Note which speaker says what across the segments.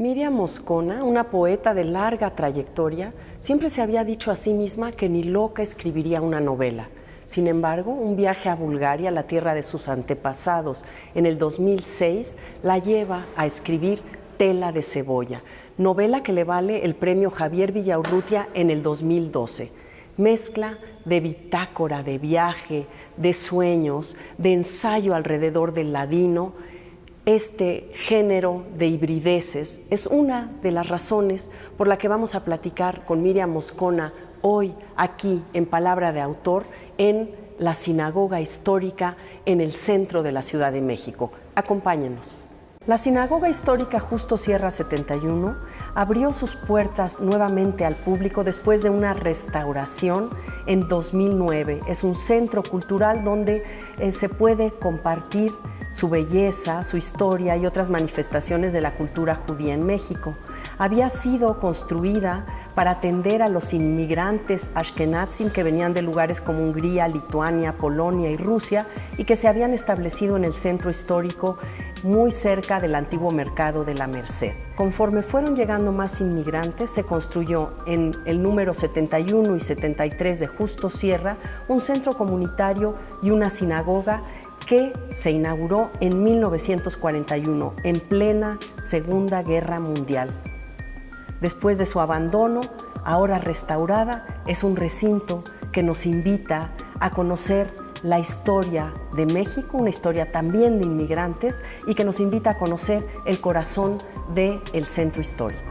Speaker 1: Miriam Moscona, una poeta de larga trayectoria, siempre se había dicho a sí misma que ni loca escribiría una novela. Sin embargo, un viaje a Bulgaria, la tierra de sus antepasados, en el 2006, la lleva a escribir Tela de cebolla, novela que le vale el premio Javier Villaurrutia en el 2012. Mezcla de bitácora, de viaje, de sueños, de ensayo alrededor del ladino. Este género de hibrideces es una de las razones por la que vamos a platicar con Miriam Moscona hoy, aquí, en Palabra de Autor, en la Sinagoga Histórica en el centro de la Ciudad de México. Acompáñenos. La Sinagoga Histórica Justo Sierra 71 abrió sus puertas nuevamente al público después de una restauración en 2009. Es un centro cultural donde se puede compartir su belleza, su historia y otras manifestaciones de la cultura judía en México. Había sido construida para atender a los inmigrantes ashkenazim que venían de lugares como Hungría, Lituania, Polonia y Rusia y que se habían establecido en el centro histórico muy cerca del antiguo mercado de la Merced. Conforme fueron llegando más inmigrantes, se construyó en el número 71 y 73 de Justo Sierra un centro comunitario y una sinagoga que se inauguró en 1941, en plena Segunda Guerra Mundial. Después de su abandono, ahora restaurada, es un recinto que nos invita a conocer la historia de México, una historia también de inmigrantes, y que nos invita a conocer el corazón del centro histórico.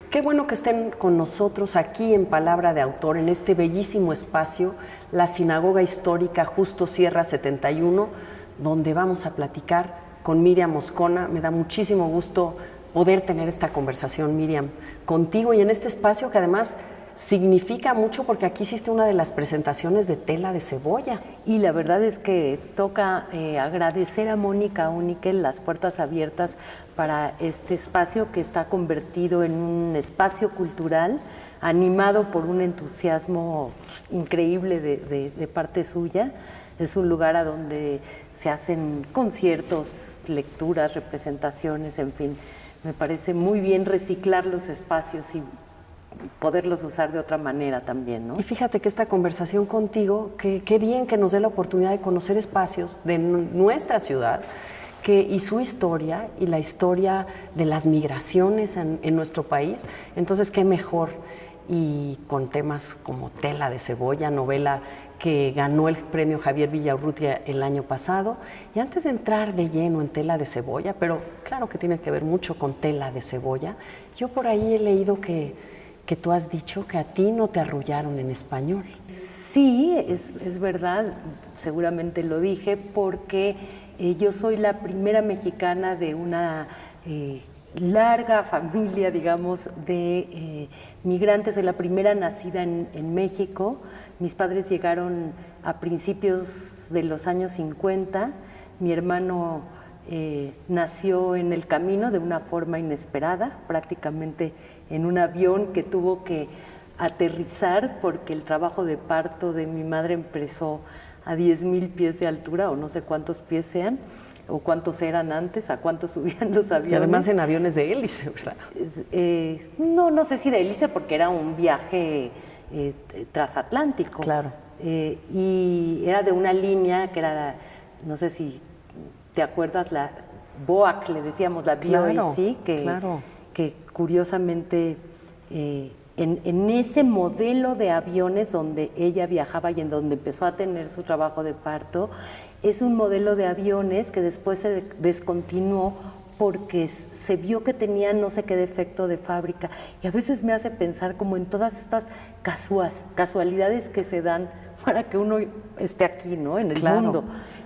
Speaker 1: Qué bueno que estén con nosotros aquí en Palabra de Autor, en este bellísimo espacio, la Sinagoga Histórica Justo Sierra 71, donde vamos a platicar con Miriam Moscona. Me da muchísimo gusto poder tener esta conversación, Miriam, contigo y en este espacio que además significa mucho porque aquí hiciste una de las presentaciones de Tela de cebolla.
Speaker 2: Y la verdad es que toca agradecer a Mónica Uniquel las puertas abiertas para este espacio que está convertido en un espacio cultural animado por un entusiasmo increíble de parte suya. Es un lugar a donde se hacen conciertos, lecturas, representaciones, en fin. Me parece muy bien reciclar los espacios y poderlos usar de otra manera también, ¿no?
Speaker 1: Y fíjate que esta conversación contigo, qué bien que nos dé la oportunidad de conocer espacios de nuestra ciudad y su historia y la historia de las migraciones en nuestro país. Entonces, qué mejor, y con temas como Tela de cebolla, novela que ganó el premio Javier Villaurrutia el año pasado. Y antes de entrar de lleno en Tela de cebolla, pero claro que tiene que ver mucho con Tela de cebolla, yo por ahí he leído que tú has dicho que a ti no te arrullaron en español.
Speaker 2: Sí, es verdad, seguramente lo dije, porque yo soy la primera mexicana de una larga familia, digamos, de migrantes. Soy la primera nacida en México. Mis padres llegaron a principios de los años 50. Mi hermano nació en el camino de una forma inesperada, prácticamente en un avión que tuvo que aterrizar porque el trabajo de parto de mi madre empezó a 10,000 pies de altura, o no sé cuántos pies sean, o cuántos eran antes, a cuántos subían los aviones.
Speaker 1: Y además en aviones de hélice, ¿verdad?
Speaker 2: No sé si de hélice, porque era un viaje transatlántico.
Speaker 1: Claro.
Speaker 2: Y era de una línea que era, no sé si te acuerdas, la BOAC, le decíamos, la BOAC, que curiosamente en ese modelo de aviones donde ella viajaba y en donde empezó a tener su trabajo de parto, es un modelo de aviones que después se descontinuó porque se vio que tenía no sé qué defecto de fábrica. Y a veces me hace pensar como en todas estas casualidades que se dan para que uno esté aquí, ¿no? En el mundo.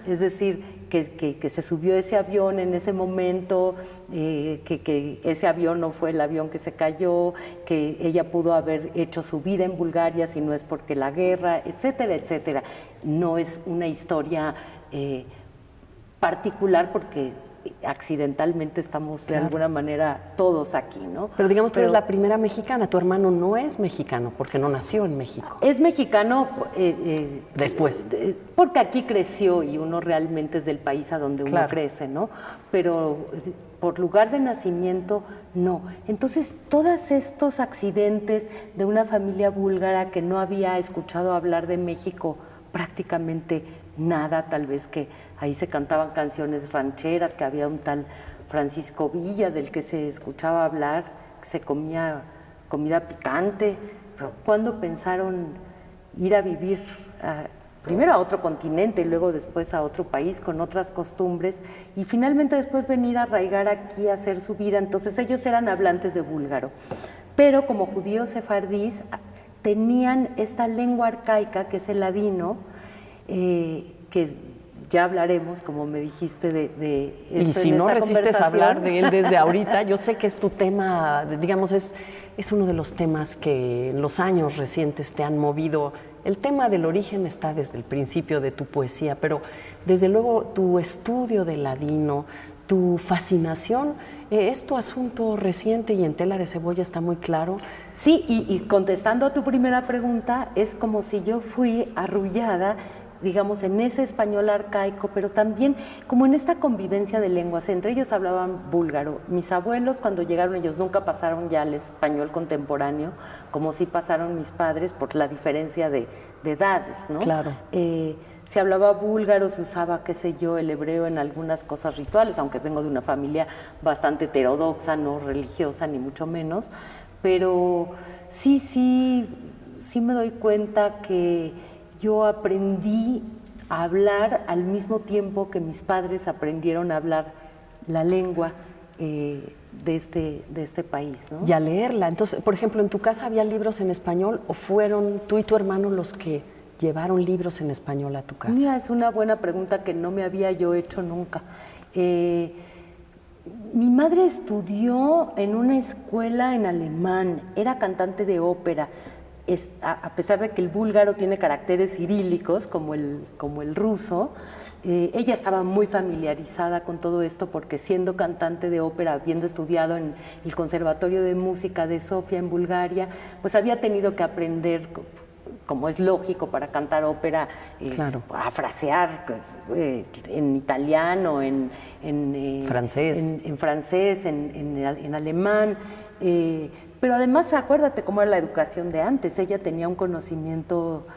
Speaker 2: Es decir, que se subió ese avión en ese momento, que ese avión no fue el avión que se cayó, que ella pudo haber hecho su vida en Bulgaria si no es porque la guerra, etcétera, etcétera. No es una historia particular porque accidentalmente estamos de alguna manera todos aquí, ¿no?
Speaker 1: Pero digamos, tú eres la primera mexicana, tu hermano no es mexicano porque no nació en México.
Speaker 2: Es mexicano
Speaker 1: después.
Speaker 2: Porque aquí creció y uno realmente es del país a donde uno crece, ¿no? Pero por lugar de nacimiento, no. Entonces, todos estos accidentes de una familia búlgara que no había escuchado hablar de México prácticamente nada, tal vez que ahí se cantaban canciones rancheras, que había un tal Francisco Villa del que se escuchaba hablar, que se comía comida picante. ¿Cuándo pensaron ir a vivir primero a otro continente y luego después a otro país con otras costumbres y finalmente después venir a arraigar aquí a hacer su vida? Entonces ellos eran hablantes de búlgaro, pero como judíos sefardíes tenían esta lengua arcaica que es el ladino, que ya hablaremos, como me dijiste, de esto.
Speaker 1: Y si no resistes a hablar de él desde ahorita, yo sé que es tu tema, digamos, es uno de los temas que en los años recientes te han movido. El tema del origen está desde el principio de tu poesía, pero desde luego tu estudio del ladino, tu fascinación, es tu asunto reciente y en tela de cebolla está muy claro.
Speaker 2: Sí, y contestando a tu primera pregunta, es como si yo fui arrullada, digamos, en ese español arcaico, pero también como en esta convivencia de lenguas. Entre ellos hablaban búlgaro. Mis abuelos, cuando llegaron, ellos nunca pasaron ya al español contemporáneo, como sí pasaron mis padres, por la diferencia de edades, ¿no?
Speaker 1: Claro.
Speaker 2: Se hablaba búlgaro, se usaba, qué sé yo, el hebreo en algunas cosas rituales, aunque vengo de una familia bastante heterodoxa, no religiosa, ni mucho menos, pero sí me doy cuenta que yo aprendí a hablar al mismo tiempo que mis padres aprendieron a hablar la lengua de este país, ¿no?
Speaker 1: Y a leerla. Entonces, por ejemplo, ¿en tu casa había libros en español o fueron tú y tu hermano los que llevaron libros en español a tu casa?
Speaker 2: Mira, es una buena pregunta que no me había yo hecho nunca. Mi madre estudió en una escuela en alemán, era cantante de ópera. A pesar de que el búlgaro tiene caracteres cirílicos como el ruso, ella estaba muy familiarizada con todo esto porque siendo cantante de ópera, habiendo estudiado en el Conservatorio de Música de Sofía en Bulgaria, pues había tenido que aprender, como es lógico para cantar ópera, a frasear en italiano, en francés, en alemán. Pero además, acuérdate cómo era la educación de antes. Ella tenía un conocimiento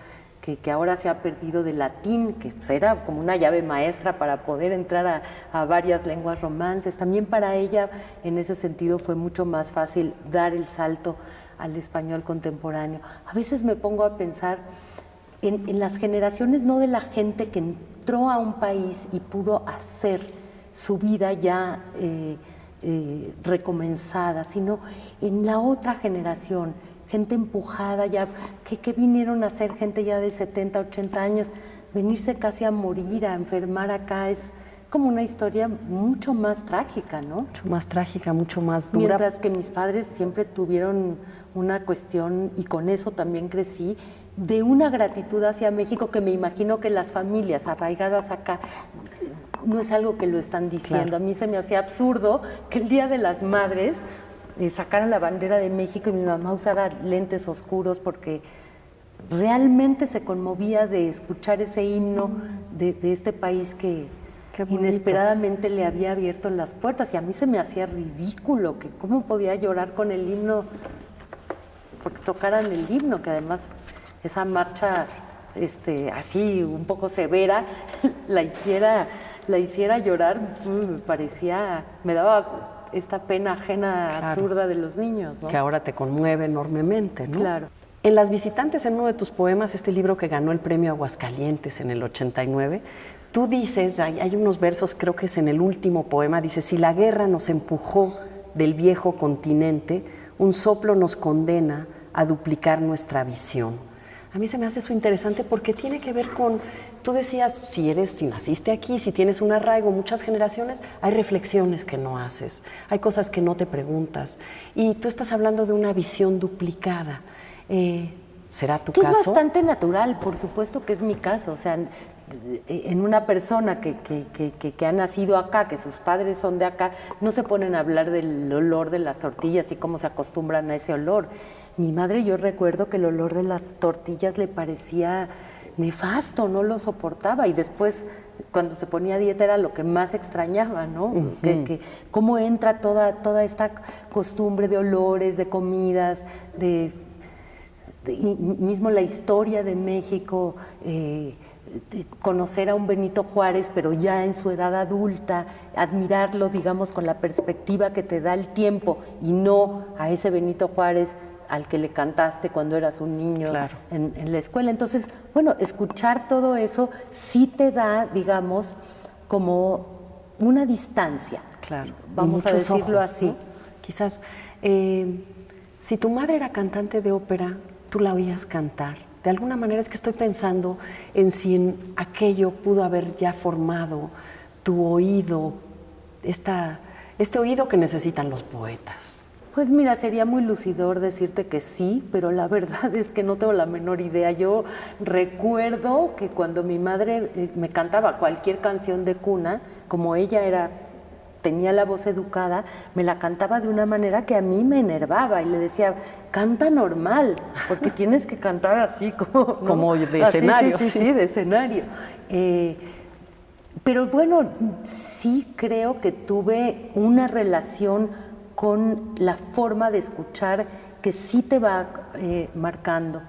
Speaker 2: que ahora se ha perdido de latín, que pues, era como una llave maestra para poder entrar a varias lenguas romances. También para ella, en ese sentido, fue mucho más fácil dar el salto al español contemporáneo. A veces me pongo a pensar en las generaciones, no de la gente que entró a un país y pudo hacer su vida ya recomenzada, sino en la otra generación, gente empujada ya, que vinieron a ser gente ya de 70, 80 años, venirse casi a morir, a enfermar acá, es como una historia mucho más trágica, ¿no?
Speaker 1: Mucho más trágica, mucho más dura.
Speaker 2: Mientras que mis padres siempre tuvieron una cuestión, y con eso también crecí, de una gratitud hacia México que me imagino que las familias arraigadas acá no es algo que lo están diciendo. Claro. A mí se me hacía absurdo que el Día de las Madres sacaran la bandera de México y mi mamá usara lentes oscuros porque realmente se conmovía de escuchar ese himno de este país que inesperadamente le había abierto las puertas, y a mí se me hacía ridículo que cómo podía llorar con el himno porque tocaran el himno, que además esa marcha así un poco severa la hiciera llorar. Me daba esta pena ajena, absurda de los niños, ¿no?
Speaker 1: Que ahora te conmueve enormemente, ¿no?
Speaker 2: Claro.
Speaker 1: En Las Visitantes, en uno de tus poemas, este libro que ganó el premio Aguascalientes en el 89, tú dices, hay unos versos, creo que es en el último poema, dice: si la guerra nos empujó del viejo continente, un soplo nos condena a duplicar nuestra visión. A mí se me hace eso interesante porque tiene que ver con, tú decías, si naciste aquí, si tienes un arraigo, muchas generaciones, hay reflexiones que no haces, hay cosas que no te preguntas, y tú estás hablando de una visión duplicada. ¿Será tu caso?
Speaker 2: Es bastante natural, por supuesto que es mi caso. O sea, en una persona que ha nacido acá, que sus padres son de acá, no se ponen a hablar del olor de las tortillas y cómo se acostumbran a ese olor. Mi madre, yo recuerdo que el olor de las tortillas le parecía nefasto, no lo soportaba, y después cuando se ponía a dieta era lo que más extrañaba, ¿no? Que cómo entra toda esta costumbre de olores, de comidas, y mismo la historia de México, de conocer a un Benito Juárez, pero ya en su edad adulta, admirarlo, digamos, con la perspectiva que te da el tiempo, y no a ese Benito Juárez al que le cantaste cuando eras un niño en la escuela. Entonces, bueno, escuchar todo eso sí te da, digamos, como una distancia.
Speaker 1: Claro.
Speaker 2: Vamos a decirlo ojos, así. ¿no?
Speaker 1: Quizás, si tu madre era cantante de ópera, tú la oías cantar. De alguna manera es que estoy pensando en si en aquello pudo haber ya formado tu oído, este oído que necesitan los poetas.
Speaker 2: Pues mira, sería muy lucidor decirte que sí, pero la verdad es que no tengo la menor idea. Yo recuerdo que cuando mi madre me cantaba cualquier canción de cuna, como ella tenía la voz educada, me la cantaba de una manera que a mí me enervaba y le decía, canta normal, porque tienes que cantar así como... ¿no?
Speaker 1: Como de escenario.
Speaker 2: Sí, de escenario. Pero bueno, sí creo que tuve una relación con la forma de escuchar que sí te va marcando.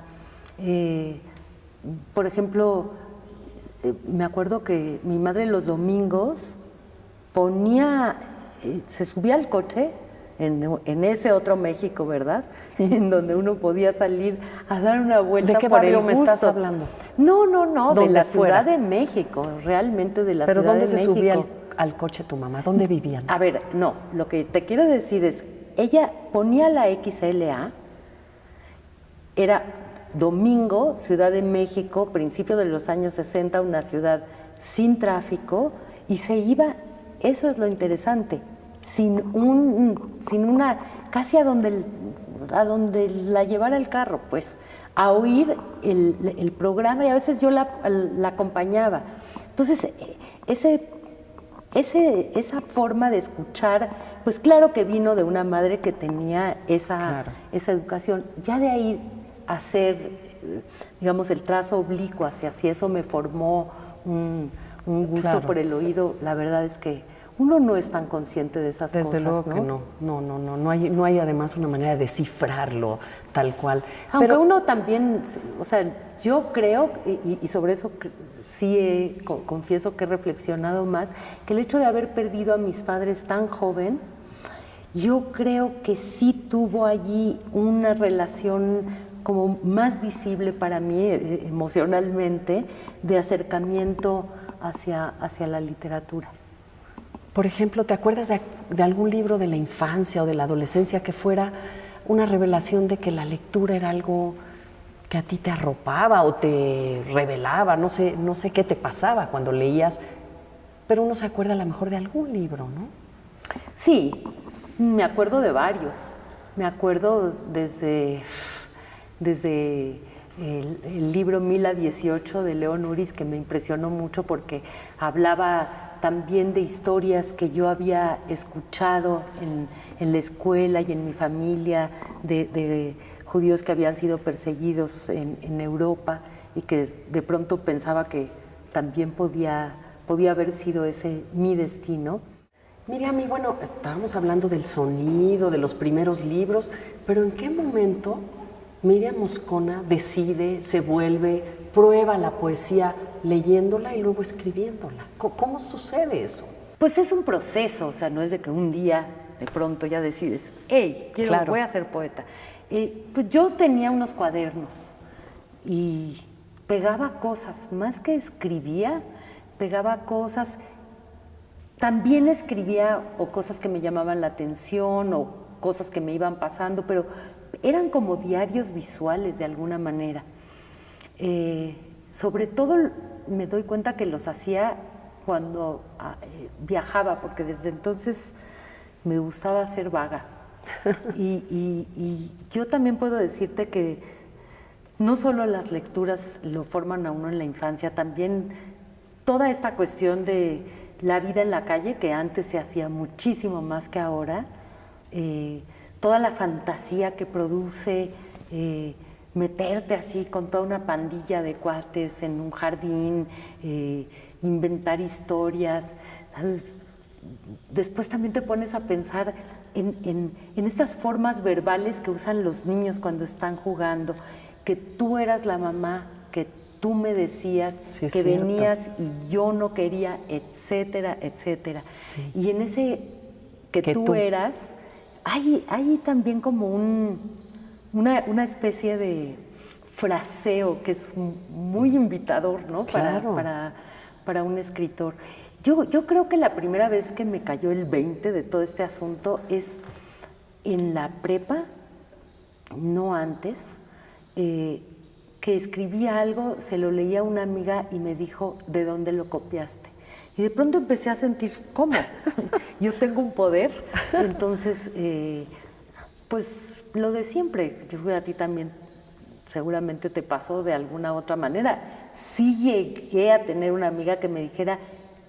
Speaker 2: Por ejemplo, me acuerdo que mi madre los domingos se subía al coche en ese otro México, ¿verdad? En donde uno podía salir a dar una vuelta.
Speaker 1: ¿De qué
Speaker 2: por
Speaker 1: barrio
Speaker 2: el
Speaker 1: me
Speaker 2: gusto.
Speaker 1: estás hablando?
Speaker 2: No, de la
Speaker 1: fuera?
Speaker 2: Ciudad de México, realmente de la
Speaker 1: ¿Pero
Speaker 2: Ciudad de
Speaker 1: dónde
Speaker 2: México.
Speaker 1: se subía al coche tu mamá? ¿Dónde vivían?
Speaker 2: A ver, no, lo que te quiero decir es, ella ponía la XLA, era domingo, Ciudad de México, principio de los años 60, una ciudad sin tráfico, y se iba, eso es lo interesante, sin una, casi a donde la llevara el carro, pues, a oír el programa, y a veces yo la acompañaba. Entonces, esa forma de escuchar, pues claro que vino de una madre que tenía esa educación. Ya de ahí hacer, digamos, el trazo oblicuo hacia si eso me formó un gusto por el oído, la verdad es que uno no es tan consciente de esas cosas,
Speaker 1: Desde luego
Speaker 2: ¿no?
Speaker 1: que no hay además una manera de descifrarlo tal cual.
Speaker 2: Aunque uno también, o sea, yo creo, y sobre eso sí confieso que he reflexionado más, que el hecho de haber perdido a mis padres tan joven, yo creo que sí tuvo allí una relación como más visible para mí emocionalmente de acercamiento hacia la literatura.
Speaker 1: Por ejemplo, ¿te acuerdas de algún libro de la infancia o de la adolescencia que fuera una revelación de que la lectura era algo que a ti te arropaba o te revelaba? No sé qué te pasaba cuando leías, pero uno se acuerda a lo mejor de algún libro, ¿no?
Speaker 2: Sí, me acuerdo de varios. Me acuerdo desde el libro Mila 18 de León Uris, que me impresionó mucho porque hablaba también de historias que yo había escuchado en la escuela y en mi familia, de judíos que habían sido perseguidos en Europa y que de pronto pensaba que también podía haber sido ese mi destino.
Speaker 1: Miriam, y bueno, estábamos hablando del sonido, de los primeros libros, pero ¿en qué momento Miriam Moscona decide, se vuelve, prueba la poesía leyéndola y luego escribiéndola? ¿Cómo sucede eso?
Speaker 2: Pues es un proceso, o sea, no es de que un día de pronto ya decides, hey, voy a ser poeta. Pues yo tenía unos cuadernos y pegaba cosas, más que escribía, pegaba cosas. También escribía o cosas que me llamaban la atención o cosas que me iban pasando, pero eran como diarios visuales de alguna manera. Sobre todo me doy cuenta que los hacía cuando viajaba, porque desde entonces me gustaba ser vaga. Y yo también puedo decirte que no solo las lecturas lo forman a uno en la infancia, también toda esta cuestión de la vida en la calle, que antes se hacía muchísimo más que ahora, toda la fantasía que produce meterte así con toda una pandilla de cuates en un jardín, inventar historias. Después también te pones a pensar en estas formas verbales que usan los niños cuando están jugando, que tú eras la mamá, que tú me decías, sí, que venías y yo no quería, etcétera, etcétera. Sí. Y en ese que tú eras, hay también como una especie de fraseo que es muy invitador, ¿no? Claro. Para un escritor. Yo creo que la primera vez que me cayó el 20 de todo este asunto es en la prepa, no antes, que escribí algo, se lo leía a una amiga y me dijo, ¿de dónde lo copiaste? Y de pronto empecé a sentir, ¿cómo? Yo tengo un poder. Entonces, pues lo de siempre, yo creo que a ti también seguramente te pasó de alguna otra manera. Sí llegué a tener una amiga que me dijera,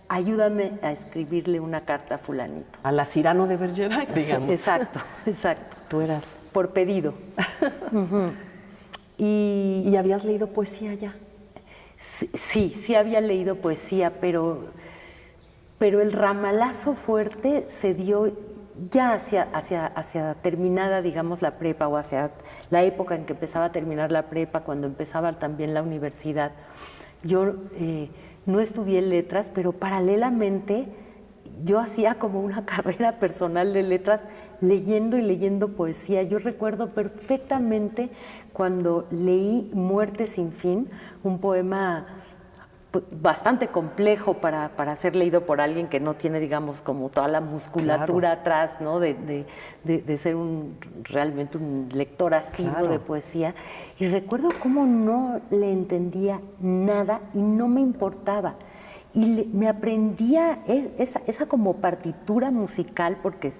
Speaker 2: ayúdame a escribirle una carta a fulanito.
Speaker 1: A la Cyrano de Bergerac, digamos.
Speaker 2: Exacto, exacto.
Speaker 1: Tú eras...
Speaker 2: Por pedido.
Speaker 1: ¿Y habías leído poesía ya?
Speaker 2: Sí había leído poesía, pero el ramalazo fuerte se dio ya hacia terminada, digamos, la prepa, o hacia la época en que empezaba a terminar la prepa, cuando empezaba también la universidad. Yo no estudié letras, pero paralelamente yo hacía como una carrera personal de letras, leyendo y leyendo poesía. Yo recuerdo perfectamente cuando leí Muerte sin fin, un poema bastante complejo para ser leído por alguien que no tiene, digamos, como toda la musculatura atrás, ¿no? de ser realmente un lector asiduo de poesía. Y recuerdo cómo no le entendía nada y no me importaba. Y me aprendía esa como partitura musical, porque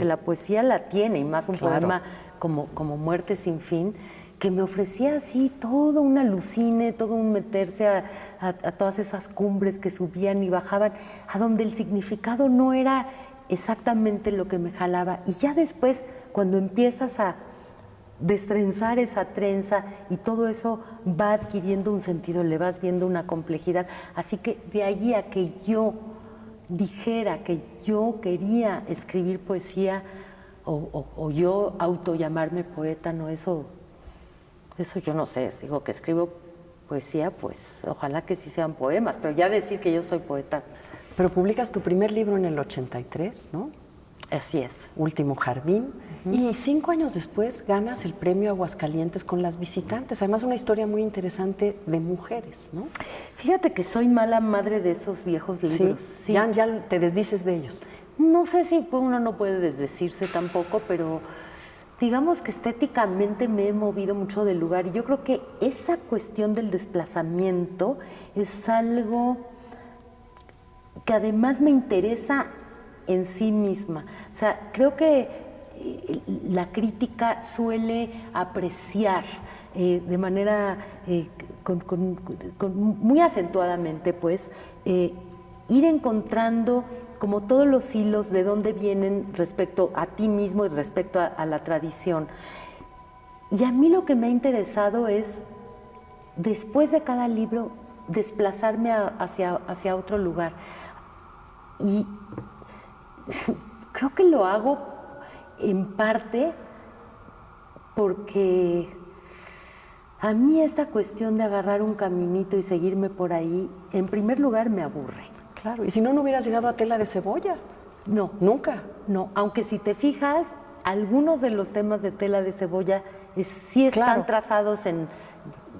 Speaker 2: la poesía la tiene, y más un poema como Muerte sin fin, que me ofrecía así todo un alucine, todo un meterse a todas esas cumbres que subían y bajaban, a donde el significado no era exactamente lo que me jalaba. Y ya después, cuando empiezas a destrenzar esa trenza y todo eso va adquiriendo un sentido, le vas viendo una complejidad. Así que de allí a que yo dijera que yo quería escribir poesía o yo autollamarme poeta, no, eso yo no sé. Digo que escribo poesía, pues ojalá que sí sean poemas, pero ya decir que yo soy poeta.
Speaker 1: Pero publicas tu primer libro en el 83, ¿no?
Speaker 2: Así es.
Speaker 1: Último Jardín. Y 5 años después ganas el premio Aguascalientes con Las Visitantes. Además, una historia muy interesante de mujeres, ¿no?
Speaker 2: Fíjate que soy mala madre de esos viejos libros.
Speaker 1: Sí. Ya te desdices de ellos.
Speaker 2: No sé si uno no puede desdecirse tampoco, pero digamos que estéticamente me he movido mucho del lugar. Y yo creo que esa cuestión del desplazamiento es algo que además me interesa en sí misma. O sea, creo que la crítica suele apreciar de manera muy acentuadamente, pues, ir encontrando como todos los hilos de dónde vienen respecto a ti mismo y respecto a la tradición. Y a mí lo que me ha interesado es, después de cada libro, desplazarme hacia otro lugar. Y creo que lo hago en parte porque a mí esta cuestión de agarrar un caminito y seguirme por ahí, en primer lugar me aburre.
Speaker 1: Claro, y si no hubieras llegado a Tela de Cebolla.
Speaker 2: No.
Speaker 1: Nunca.
Speaker 2: No, aunque si te fijas, algunos de los temas de Tela de Cebolla sí están trazados en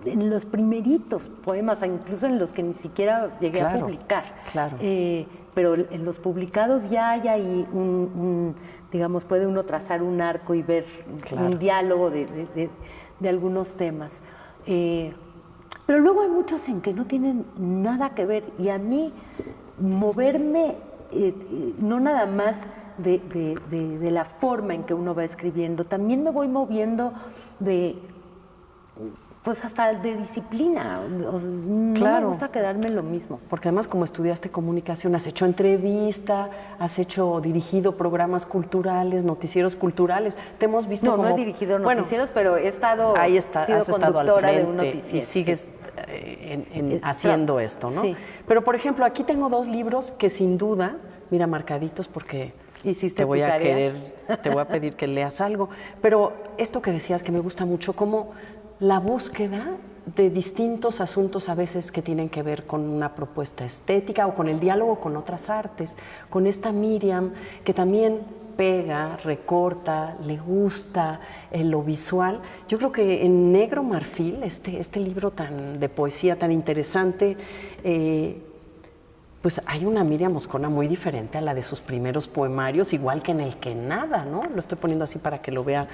Speaker 2: los primeritos poemas, incluso en los que ni siquiera llegué a publicar.
Speaker 1: Claro.
Speaker 2: Pero en los publicados ya hay ahí digamos, puede uno trazar un arco y ver un diálogo de algunos temas. Pero luego hay muchos en que no tienen nada que ver, y a mí moverme, no nada más de la forma en que uno va escribiendo, también me voy moviendo de pues hasta de disciplina. No me gusta quedarme en lo mismo.
Speaker 1: Porque además, como estudiaste comunicación, has hecho entrevista, has dirigido programas culturales, noticieros culturales. Te hemos visto como...
Speaker 2: No he dirigido noticieros, pero he estado...
Speaker 1: Ahí has
Speaker 2: sido
Speaker 1: estado
Speaker 2: conductora
Speaker 1: al frente
Speaker 2: de un noticiero.
Speaker 1: y sigues haciendo esto, ¿no?
Speaker 2: Sí.
Speaker 1: Pero, por ejemplo, aquí tengo 2 libros que sin duda, mira, marcaditos porque...
Speaker 2: ¿Hiciste
Speaker 1: te voy
Speaker 2: tu
Speaker 1: a
Speaker 2: tarea?
Speaker 1: te voy a pedir que leas algo. Pero esto que decías que me gusta mucho, como la búsqueda de distintos asuntos a veces que tienen que ver con una propuesta estética o con el diálogo con otras artes, con esta Miriam que también pega, recorta, le gusta lo visual. Yo creo que en Negro Marfil, este libro de poesía tan interesante, pues hay una Miriam Moscona muy diferente a la de sus primeros poemarios, igual que en El que nada, ¿no? Lo estoy poniendo así para que lo vea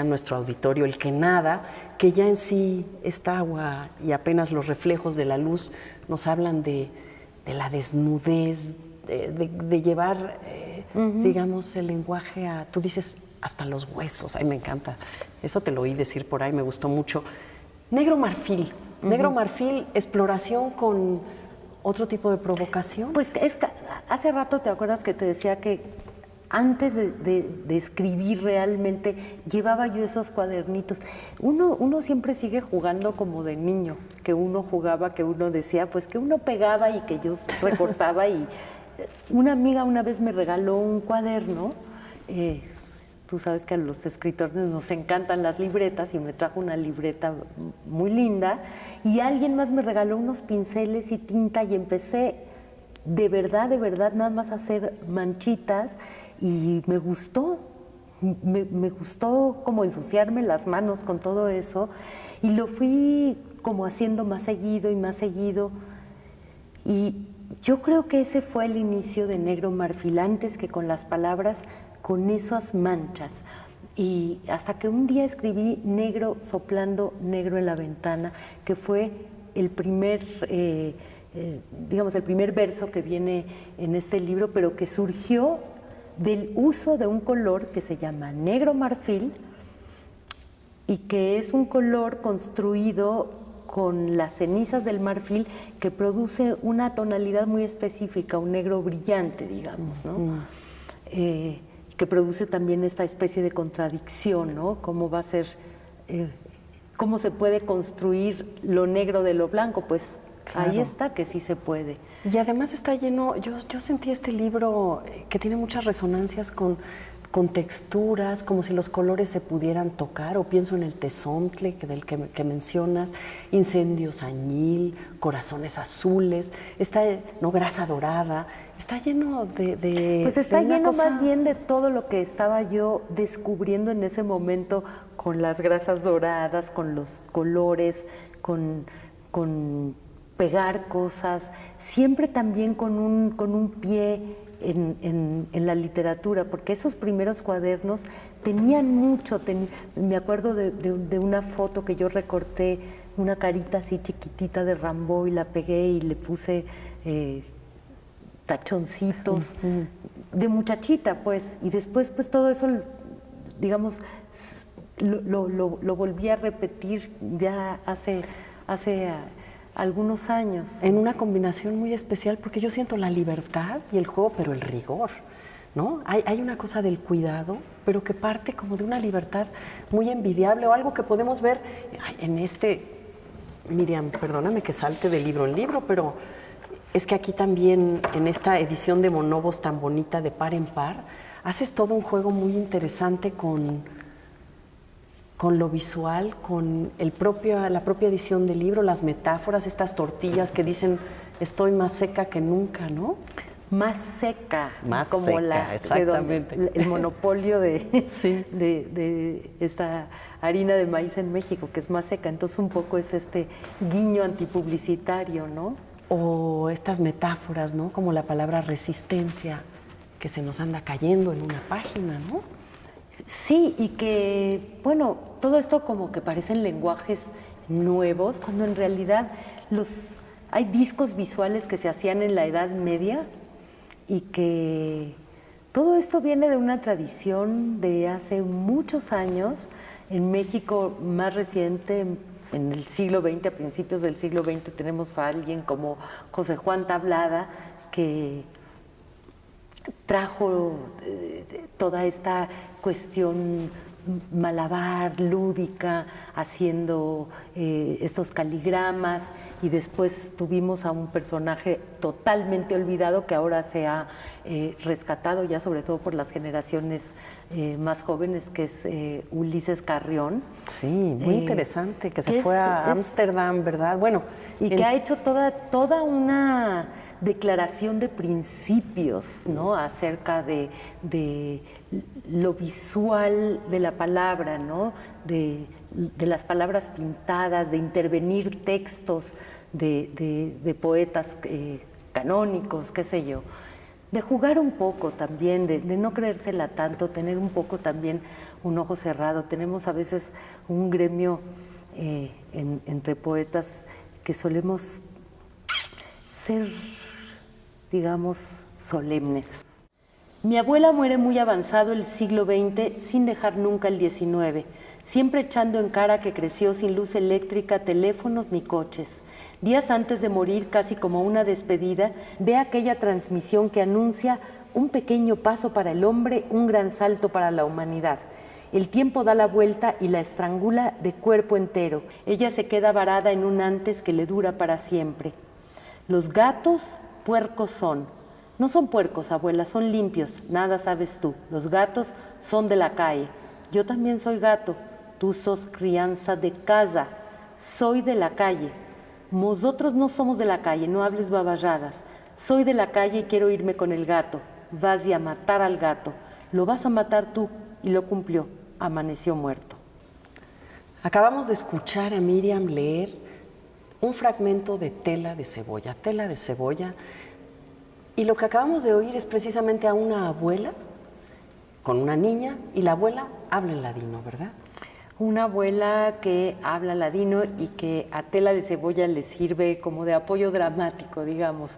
Speaker 1: nuestro auditorio. El que nada, que ya en sí esta agua y apenas los reflejos de la luz nos hablan de la desnudez, de llevar, digamos, el lenguaje a, tú dices, hasta los huesos. Ay, me encanta. Eso te lo oí decir por ahí, me gustó mucho. Negro Marfil. Negro Marfil, exploración con otro tipo de provocación.
Speaker 2: Pues hace rato te acuerdas que te decía que antes de escribir realmente llevaba yo esos cuadernitos. Uno siempre sigue jugando como de niño, que uno jugaba, que uno decía, pues que uno pegaba y que yo recortaba. Y una amiga una vez me regaló un cuaderno. Tú sabes que a los escritores nos encantan las libretas y me trajo una libreta muy linda y alguien más me regaló unos pinceles y tinta y empecé de verdad, nada más a hacer manchitas y me gustó. Me gustó como ensuciarme las manos con todo eso y lo fui como haciendo más seguido y yo creo que ese fue el inicio de Negro Marfil, antes que con las palabras, con esas manchas. Y hasta que un día escribí negro soplando negro en la ventana, que fue el primer, digamos, el primer verso que viene en este libro, pero que surgió del uso de un color que se llama negro marfil y que es un color construido con las cenizas del marfil que produce una tonalidad muy específica, un negro brillante, digamos, ¿no? Que produce también esta especie de contradicción, ¿no? ¿Cómo va a ser, cómo se puede construir lo negro de lo blanco? Pues claro. Ahí está que sí se puede.
Speaker 1: Y además está lleno, yo sentí este libro que tiene muchas resonancias con texturas, como si los colores se pudieran tocar, o pienso en el tezontle del que mencionas, incendios añil, corazones azules, grasa dorada, está lleno de
Speaker 2: pues está lleno
Speaker 1: cosa...
Speaker 2: más bien de todo lo que estaba yo descubriendo en ese momento con las grasas doradas, con los colores, con pegar cosas, siempre también con un pie en la literatura, porque esos primeros cuadernos tenían mucho, me acuerdo de una foto que yo recorté, una carita así chiquitita de Rimbaud y la pegué y le puse tachoncitos de muchachita, pues, y después pues todo eso, digamos, lo volví a repetir ya hace algunos años.
Speaker 1: En una combinación muy especial, porque yo siento la libertad y el juego, pero el rigor, ¿no? Hay una cosa del cuidado, pero que parte como de una libertad muy envidiable, o algo que podemos ver en Miriam, perdóname que salte de libro en libro, pero es que aquí también, en esta edición de Monobos tan bonita de par en par, haces todo un juego muy interesante con lo visual, con la propia edición del libro, las metáforas, estas tortillas que dicen estoy más seca que nunca, ¿no?
Speaker 2: Más seca,
Speaker 1: más
Speaker 2: como
Speaker 1: seca, exactamente.
Speaker 2: El monopolio
Speaker 1: sí.
Speaker 2: de esta harina de maíz en México, que es más seca. Entonces un poco es este guiño antipublicitario, ¿no?
Speaker 1: O estas metáforas, ¿no? Como la palabra resistencia, que se nos anda cayendo en una página, ¿no?
Speaker 2: Sí, y que, bueno, todo esto como que parecen lenguajes nuevos, cuando en realidad hay discos visuales que se hacían en la Edad Media y que todo esto viene de una tradición de hace muchos años En México, más reciente, en el siglo XX, a principios del siglo XX, tenemos a alguien como José Juan Tablada, que trajo toda esta cuestión malabar, lúdica, haciendo estos caligramas, y después tuvimos a un personaje totalmente olvidado que ahora se ha rescatado ya sobre todo por las generaciones más jóvenes, que es Ulises Carrión.
Speaker 1: Sí, muy interesante, que se fue a Ámsterdam, ¿verdad? Bueno,
Speaker 2: y que ha hecho toda una declaración de principios, ¿no?, acerca de lo visual de la palabra, ¿no?, de las palabras pintadas, de intervenir textos de poetas canónicos, qué sé yo, de jugar un poco también, de no creérsela tanto, tener un poco también un ojo cerrado. Tenemos a veces un gremio entre poetas que solemos ser, digamos, solemnes. Mi abuela muere muy avanzado el siglo XX sin dejar nunca el XIX, siempre echando en cara que creció sin luz eléctrica, teléfonos ni coches. Días antes de morir, casi como una despedida, ve aquella transmisión que anuncia un pequeño paso para el hombre, un gran salto para la humanidad. El tiempo da la vuelta y la estrangula de cuerpo entero. Ella se queda varada en un antes que le dura para siempre. Los gatos puercos son. No son puercos, abuela, son limpios, nada sabes tú. Los gatos son de la calle. Yo también soy gato, tú sos crianza de casa. Soy de la calle. Nosotros no somos de la calle, no hables baballadas. Soy de la calle y quiero irme con el gato. Vas a matar al gato. Lo vas a matar tú. Y lo cumplió. Amaneció muerto.
Speaker 1: Acabamos de escuchar a Miriam leer un fragmento de Tela de cebolla. Tela de cebolla. Y lo que acabamos de oír es precisamente a una abuela con una niña, y la abuela habla en ladino, ¿verdad?
Speaker 2: Una abuela que habla ladino y que a Tela de cebolla le sirve como de apoyo dramático, digamos.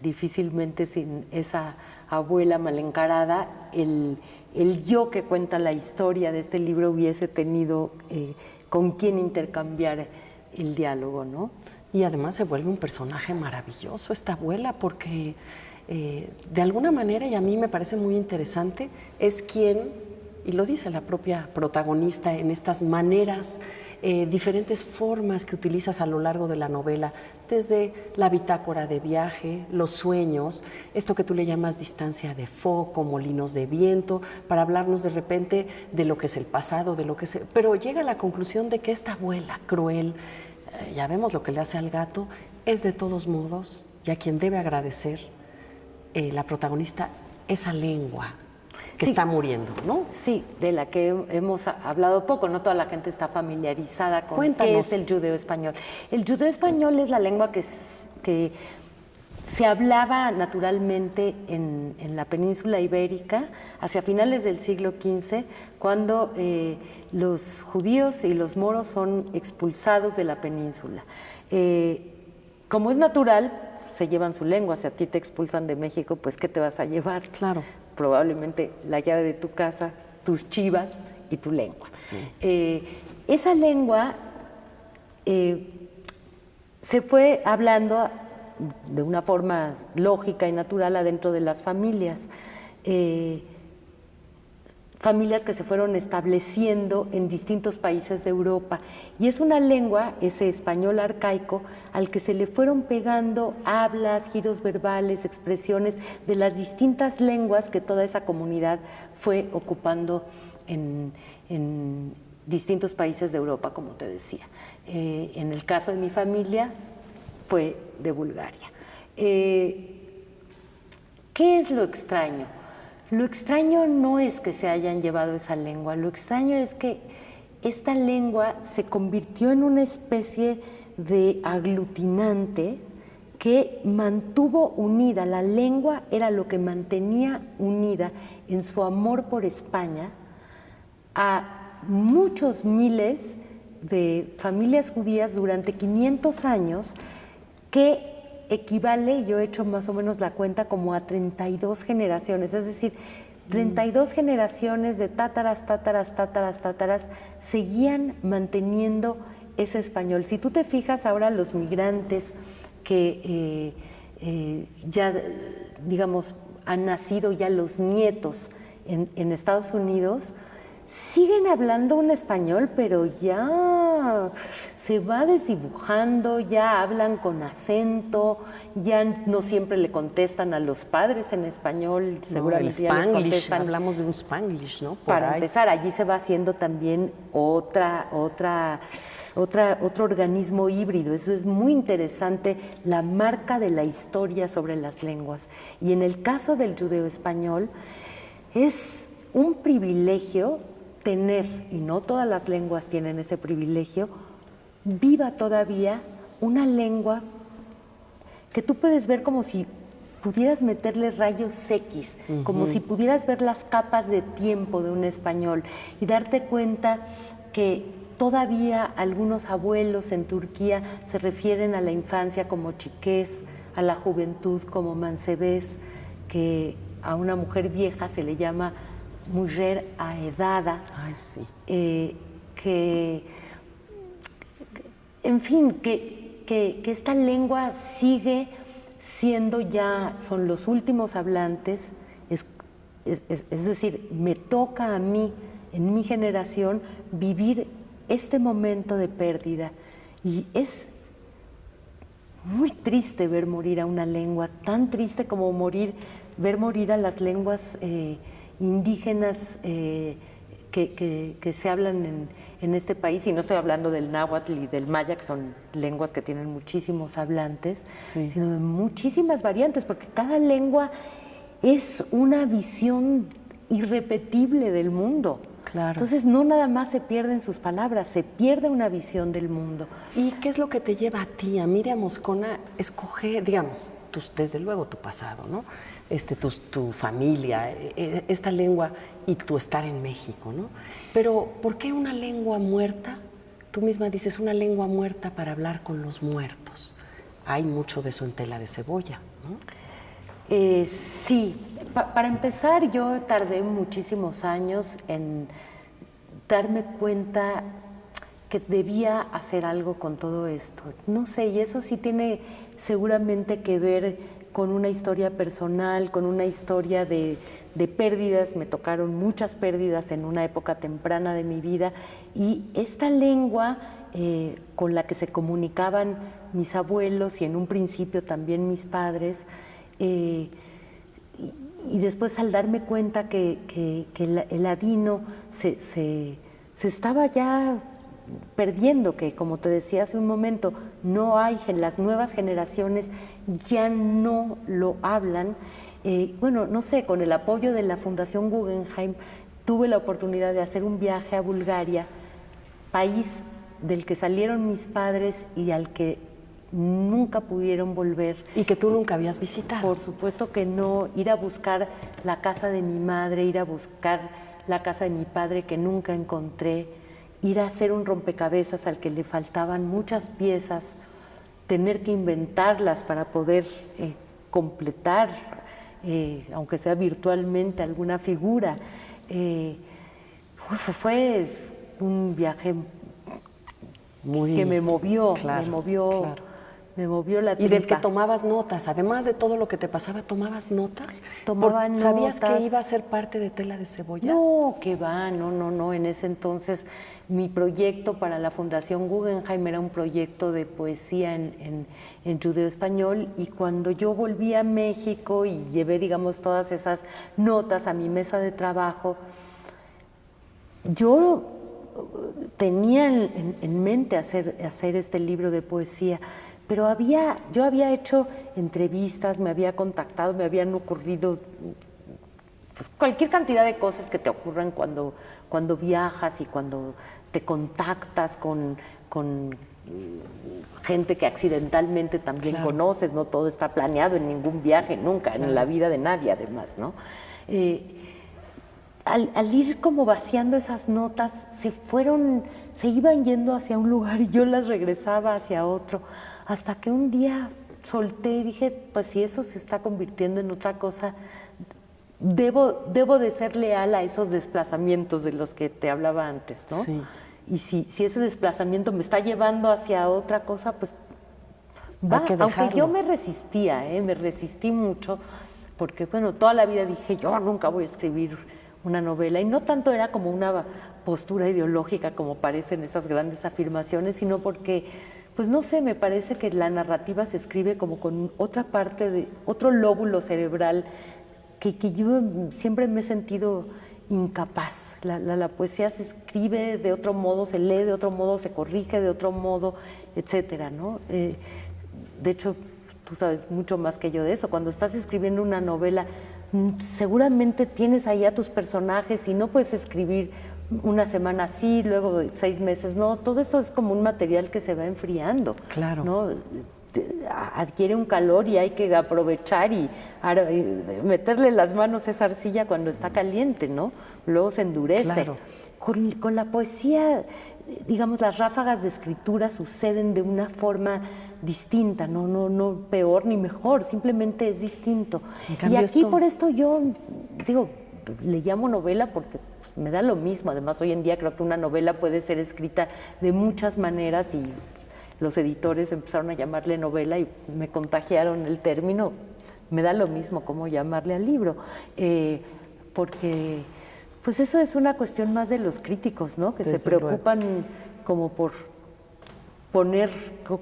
Speaker 2: Difícilmente sin esa abuela mal encarada, el yo que cuenta la historia de este libro hubiese tenido con quién intercambiar el diálogo, ¿no?
Speaker 1: Y además se vuelve un personaje maravilloso esta abuela, porque de alguna manera, y a mí me parece muy interesante, es quien, y lo dice la propia protagonista en estas maneras, diferentes formas que utilizas a lo largo de la novela, desde la bitácora de viaje, los sueños, esto que tú le llamas distancia de foco, molinos de viento, para hablarnos de repente de lo que es el pasado, de lo que es... Pero llega a la conclusión de que esta abuela cruel, ya vemos lo que le hace al gato, es de todos modos, y a quien debe agradecer la protagonista, esa lengua que está muriendo, ¿no?
Speaker 2: Sí, de la que hemos hablado poco, no toda la gente está familiarizada con qué es el judeo-español. El judeo-español es la lengua que se hablaba naturalmente en la península ibérica hacia finales del siglo XV, cuando los judíos y los moros son expulsados de la península. Como es natural, se llevan su lengua. Si a ti te expulsan de México, pues ¿qué te vas a llevar?
Speaker 1: Claro.
Speaker 2: Probablemente la llave de tu casa, tus chivas y tu lengua.
Speaker 1: Sí.
Speaker 2: Esa lengua se fue hablando de una forma lógica y natural adentro de las familias. Familias que se fueron estableciendo en distintos países de Europa. Y es una lengua, ese español arcaico, al que se le fueron pegando hablas, giros verbales, expresiones de las distintas lenguas que toda esa comunidad fue ocupando en distintos países de Europa, como te decía. En el caso de mi familia, fue de Bulgaria. ¿Qué es lo extraño? Lo extraño no es que se hayan llevado esa lengua, lo extraño es que esta lengua se convirtió en una especie de aglutinante que mantuvo unida, la lengua era lo que mantenía unida en su amor por España a muchos miles de familias judías durante 500 años, que equivale, yo he hecho más o menos la cuenta, como a 32 generaciones, es decir, 32 generaciones de tátaras, tátaras, tátaras, tátaras seguían manteniendo ese español. Si tú te fijas ahora los migrantes que ya, digamos, han nacido ya los nietos en Estados Unidos, siguen hablando un español, pero ya se va desdibujando, ya hablan con acento, ya no siempre le contestan a los padres en español, seguramente ya les contestan.
Speaker 1: Hablamos de un Spanglish, ¿no?
Speaker 2: Para empezar, allí se va haciendo también otro organismo híbrido. Eso es muy interesante, la marca de la historia sobre las lenguas. Y en el caso del judeo-español, es un privilegio tener, y no todas las lenguas tienen ese privilegio, viva todavía una lengua que tú puedes ver como si pudieras meterle rayos X, como si pudieras ver las capas de tiempo de un español y darte cuenta que todavía algunos abuelos en Turquía se refieren a la infancia como chiqués, a la juventud como mancebés, que a una mujer vieja se le llama mujer aedada.
Speaker 1: Ay, sí.
Speaker 2: En fin, que esta lengua sigue siendo ya, son los últimos hablantes, es decir, me toca a mí, en mi generación, vivir este momento de pérdida. Y es muy triste ver morir a una lengua, tan triste como ver morir a las lenguas indígenas que se hablan en este país, y no estoy hablando del náhuatl y del maya, que son lenguas que tienen muchísimos hablantes, sino de muchísimas variantes, porque cada lengua es una visión irrepetible del mundo.
Speaker 1: Claro.
Speaker 2: Entonces no nada más se pierden sus palabras, se pierde una visión del mundo.
Speaker 1: ¿Y qué es lo que te lleva a ti, a Miriam Moscona, escoger, digamos, desde luego tu pasado, ¿no? Tu familia, esta lengua y tu estar en México, ¿no? Pero ¿por qué una lengua muerta? Tú misma dices, una lengua muerta para hablar con los muertos. Hay mucho de eso en Tela de Cebolla, ¿no?
Speaker 2: Sí, para empezar, yo tardé muchísimos años en darme cuenta que debía hacer algo con todo esto. No sé, y eso sí tiene seguramente que ver con una historia personal, con una historia de pérdidas. Me tocaron muchas pérdidas en una época temprana de mi vida, y esta lengua con la que se comunicaban mis abuelos y en un principio también mis padres, y después al darme cuenta que el ladino se estaba ya perdiendo, que como te decía hace un momento, no hay, las nuevas generaciones ya no lo hablan. Bueno, no sé, con el apoyo de la Fundación Guggenheim tuve la oportunidad de hacer un viaje a Bulgaria, país del que salieron mis padres y al que nunca pudieron volver.
Speaker 1: ¿Y que tú nunca habías visitado?
Speaker 2: Por supuesto que no. Ir a buscar la casa de mi madre, ir a buscar la casa de mi padre que nunca encontré, ir a hacer un rompecabezas al que le faltaban muchas piezas, tener que inventarlas para poder completar, aunque sea virtualmente, alguna figura. Fue un viaje que me movió,
Speaker 1: claro,
Speaker 2: me movió la tripa.
Speaker 1: Y del que tomabas notas, además de todo lo que te pasaba, ¿tomabas notas?
Speaker 2: Tomaba notas.
Speaker 1: ¿Sabías que iba a ser parte de Tela de Cebolla?
Speaker 2: No, que va, no. En ese entonces mi proyecto para la Fundación Guggenheim era un proyecto de poesía en judeo-español, y cuando yo volví a México y llevé, digamos, todas esas notas a mi mesa de trabajo, yo tenía en mente hacer este libro de poesía, pero yo había hecho entrevistas, me había contactado, me habían ocurrido pues, cualquier cantidad de cosas que te ocurren cuando viajas y cuando te contactas con gente que accidentalmente también conoces. No todo está planeado en ningún viaje, nunca, en la vida de nadie además, ¿no? Al ir como vaciando esas notas, se iban yendo hacia un lugar y yo las regresaba hacia otro, hasta que un día solté y dije, pues si eso se está convirtiendo en otra cosa, debo de ser leal a esos desplazamientos de los que te hablaba antes, ¿no?
Speaker 1: Sí.
Speaker 2: Y si ese desplazamiento me está llevando hacia otra cosa, pues va. Aunque yo me resistía, me resistí mucho, porque bueno, toda la vida dije, yo nunca voy a escribir una novela, y no tanto era como una postura ideológica como parecen esas grandes afirmaciones, sino porque, pues no sé, me parece que la narrativa se escribe como con otra parte, otro lóbulo cerebral que yo siempre me he sentido incapaz. La poesía se escribe de otro modo, se lee de otro modo, se corrige de otro modo, etcétera, ¿no? De hecho, tú sabes mucho más que yo de eso. Cuando estás escribiendo una novela, seguramente tienes ahí a tus personajes y no puedes escribir una semana así, luego 6 meses, no. Todo eso es como un material que se va enfriando.
Speaker 1: Claro.
Speaker 2: ¿No? Adquiere un calor y hay que aprovechar y meterle las manos a esa arcilla cuando está caliente, ¿no? Luego se endurece.
Speaker 1: Claro.
Speaker 2: Con la poesía, digamos, las ráfagas de escritura suceden de una forma distinta, no peor ni mejor, simplemente es distinto. Y aquí por esto yo digo, le llamo novela porque pues, me da lo mismo. Además, hoy en día creo que una novela puede ser escrita de muchas maneras y los editores empezaron a llamarle novela y me contagiaron el término. Me da lo mismo cómo llamarle al libro, porque pues eso es una cuestión más de los críticos, ¿no? Que se preocupan como por poner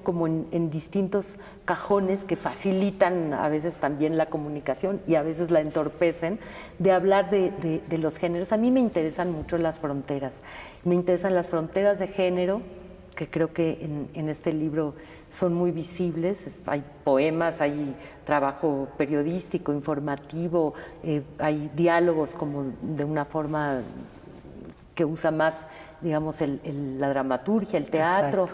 Speaker 2: como en distintos cajones que facilitan a veces también la comunicación y a veces la entorpecen, de hablar de los géneros. A mí me interesan mucho las fronteras. Me interesan las fronteras de género, que creo que en este libro son muy visibles. Hay poemas, hay trabajo periodístico, informativo, hay diálogos como de una forma que usa más, digamos, la dramaturgia, el teatro.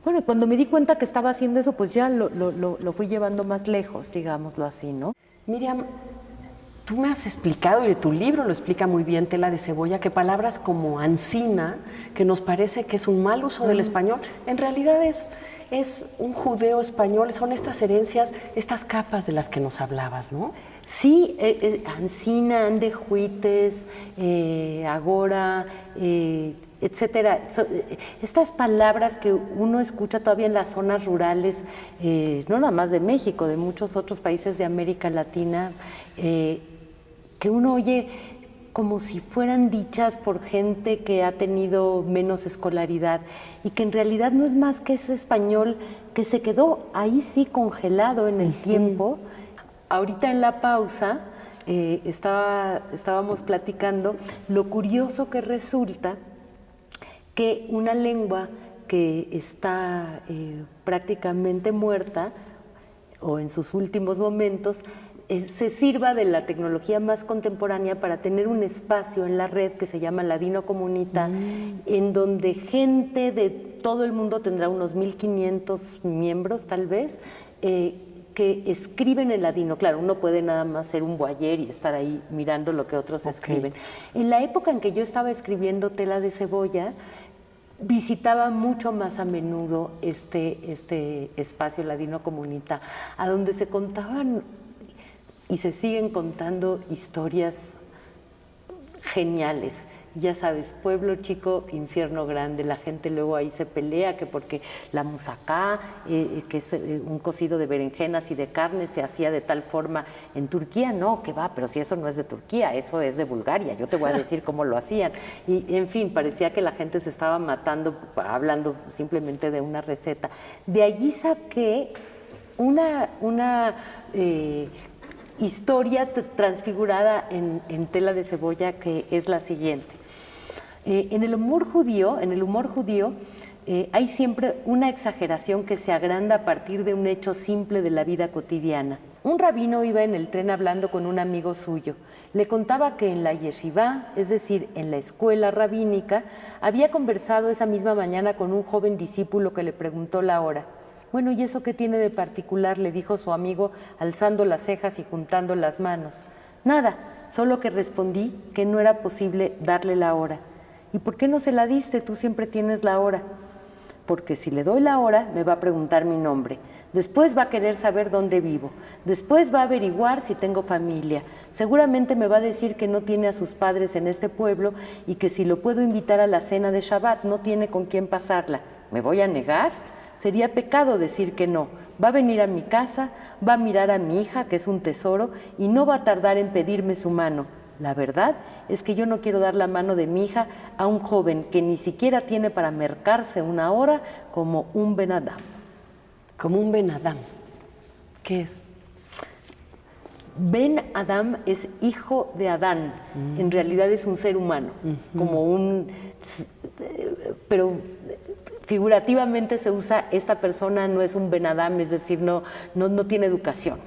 Speaker 2: Bueno, cuando me di cuenta que estaba haciendo eso, pues ya lo fui llevando más lejos, digámoslo así, ¿no?
Speaker 1: Miriam, tú me has explicado, y tu libro lo explica muy bien, Tela de Cebolla, que palabras como ancina, que nos parece que es un mal uso del español, en realidad es un judeo español, son estas herencias, estas capas de las que nos hablabas, ¿no?
Speaker 2: Sí, ancina, andejuites, agora, etcétera. Estas palabras que uno escucha todavía en las zonas rurales, no nada más de México, de muchos otros países de América Latina, que uno oye como si fueran dichas por gente que ha tenido menos escolaridad y que en realidad no es más que ese español que se quedó ahí sí congelado en el tiempo. Ahorita en la pausa estábamos platicando lo curioso que resulta que una lengua que está prácticamente muerta o en sus últimos momentos se sirva de la tecnología más contemporánea para tener un espacio en la red que se llama Ladino Comunita, en donde gente de todo el mundo, tendrá unos 1.500 miembros tal vez, que escriben en ladino. Claro, uno puede nada más ser un voyeur y estar ahí mirando lo que otros escriben. En la época en que yo estaba escribiendo Tela de Cebolla, visitaba mucho más a menudo este espacio Ladino Comunita, a donde se contaban y se siguen contando historias geniales. Ya sabes, pueblo chico, infierno grande. La gente luego ahí se pelea que porque la musacá, que es un cocido de berenjenas y de carne, se hacía de tal forma en Turquía. No, que va, pero si eso no es de Turquía, eso es de Bulgaria. Yo te voy a decir cómo lo hacían. Y en fin, parecía que la gente se estaba matando hablando simplemente de una receta. De allí saqué una historia transfigurada en Tela de Cebolla, que es la siguiente. En el humor judío hay siempre una exageración que se agranda a partir de un hecho simple de la vida cotidiana. Un rabino iba en el tren hablando con un amigo suyo. Le contaba que en la yeshivá, es decir, en la escuela rabínica, había conversado esa misma mañana con un joven discípulo que le preguntó la hora. Bueno, ¿y eso qué tiene de particular?, le dijo su amigo, alzando las cejas y juntando las manos. Nada, solo que respondí que no era posible darle la hora. ¿Y por qué no se la diste? Tú siempre tienes la hora. Porque si le doy la hora, me va a preguntar mi nombre. Después va a querer saber dónde vivo. Después va a averiguar si tengo familia. Seguramente me va a decir que no tiene a sus padres en este pueblo y que si lo puedo invitar a la cena de Shabbat no tiene con quién pasarla. ¿Me voy a negar? Sería pecado decir que no. Va a venir a mi casa, va a mirar a mi hija, que es un tesoro, y no va a tardar en pedirme su mano. La verdad es que yo no quiero dar la mano de mi hija a un joven que ni siquiera tiene para mercarse una hora como un Ben Adam.
Speaker 1: Como un Ben Adam. ¿Qué es?
Speaker 2: Ben Adam es hijo de Adán. En realidad es un ser humano, como un... Pero figurativamente se usa, esta persona no es un Ben Adam, es decir, no tiene educación,